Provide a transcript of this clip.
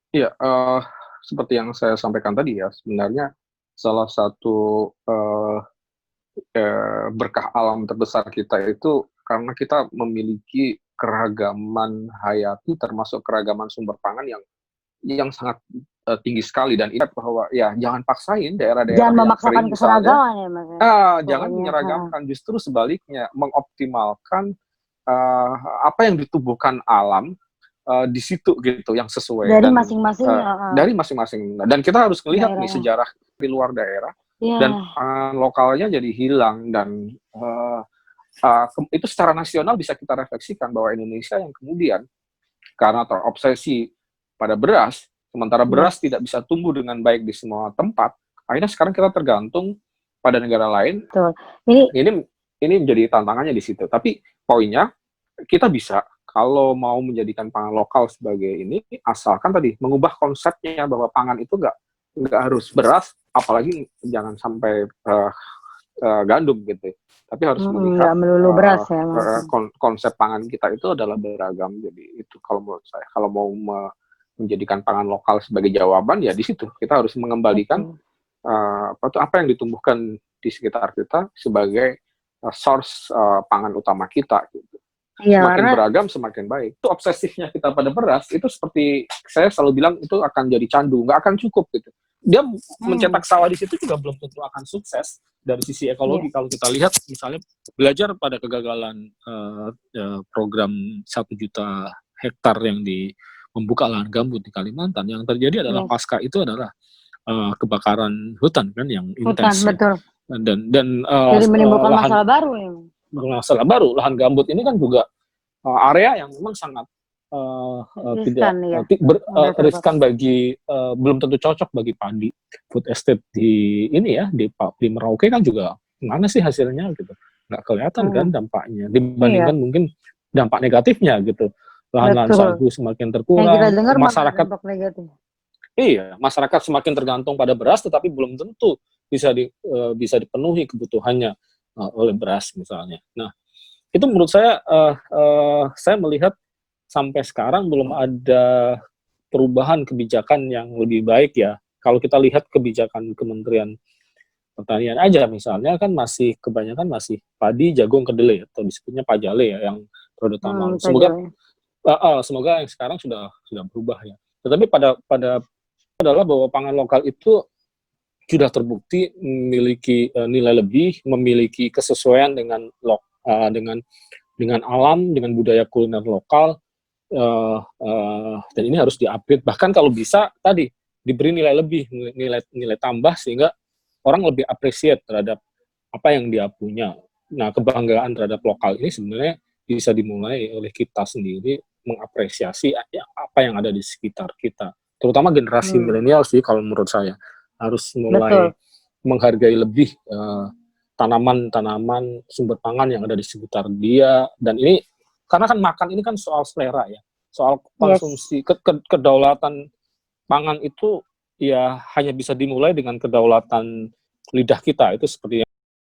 Iya, seperti yang saya sampaikan tadi ya, sebenarnya salah satu, berkah alam terbesar kita itu karena kita memiliki keragaman hayati termasuk keragaman sumber pangan yang sangat, tinggi sekali dan ingat bahwa ya jangan paksain daerah-daerah Jangan yang memaksakan kering misalnya, keseragaman ya, Mas, ya? jangan Pokoknya heeh. menyeragamkan, justru sebaliknya mengoptimalkan, apa yang ditumbuhkan alam, di situ gitu yang sesuai Dari dan, masing-masing heeh, dari masing-masing. Dan kita harus melihat nih daerahnya. sejarah di luar daerah dan Iya, pangan lokalnya jadi hilang dan, itu secara nasional bisa kita refleksikan bahwa Indonesia yang kemudian karena terobsesi pada beras, sementara iya, beras tidak bisa tumbuh dengan baik di semua tempat, akhirnya sekarang kita tergantung pada negara lain, betul. Ini ini ini menjadi tantangannya di situ. Tapi poinnya, kita bisa kalau mau menjadikan pangan lokal sebagai ini, asalkan tadi mengubah konsepnya bahwa pangan itu nggak harus beras, apalagi jangan sampai gandum gitu. Tapi harus melihat nggak melulu beras ya, Mas, konsep pangan kita itu adalah beragam. Jadi itu kalau menurut saya, kalau mau menjadikan pangan lokal sebagai jawaban ya di situ kita harus mengembalikan betul. apa yang ditumbuhkan di sekitar kita sebagai source pangan utama kita gitu. Iya, Semakin karena beragam semakin baik. Itu obsesifnya kita pada beras itu seperti saya selalu bilang itu akan jadi candu, nggak akan cukup gitu. Dia mhm, mencetak sawah di situ juga belum tentu akan sukses dari sisi iya, ekologi. Kalau kita lihat misalnya belajar pada kegagalan program 1 juta hektar yang membuka lahan gambut di Kalimantan, yang terjadi adalah iya, pasca itu adalah kebakaran hutan kan yang hutan, intens ya. betul. Dan Jadi menimbulkan lahan masalah baru ya, Mas. masalah baru, lahan gambut ini kan juga area yang memang sangat tidak Riskan ya, mudah terbakar. riskan bagi belum tentu cocok bagi padi. Food estate di ini ya di Merauke kan juga mana sih hasilnya gitu, nggak kelihatan kan Mhm, dampaknya iya, dibandingkan mungkin dampak negatifnya gitu. Lahan-lahan betul. sagu semakin Yang kita terkurang, dengar malah masyarakat dampak negatif. iya masyarakat semakin tergantung pada beras tetapi belum tentu bisa dipenuhi kebutuhannya oleh beras misalnya. Nah itu menurut saya melihat sampai sekarang belum ada perubahan kebijakan yang lebih baik ya. Kalau kita lihat kebijakan Kementerian Pertanian aja misalnya kan masih kebanyakan masih padi, jagung, kedelai atau disebutnya pajale ya yang produk utama. Semoga Tajam ya. semoga yang sekarang sudah berubah ya. Tetapi pada pada adalah bahwa pangan lokal itu sudah terbukti memiliki nilai lebih, memiliki kesesuaian dengan alam, dengan budaya kuliner lokal, dan ini harus di-upgrade. Bahkan kalau bisa tadi diberi nilai lebih, nilai nilai tambah sehingga orang lebih appreciate terhadap apa yang dia punya. Nah, kebanggaan terhadap lokal ini sebenarnya bisa dimulai oleh kita sendiri mengapresiasi apa yang ada di sekitar kita. Terutama generasi Hmm, milenial sih kalau menurut saya harus mulai betul, menghargai lebih tanaman-tanaman sumber pangan yang ada di sekitar dia dan ini karena kan makan ini kan soal selera ya, soal yes. konsumsi kedaulatan pangan itu ya hanya bisa dimulai dengan kedaulatan lidah kita itu seperti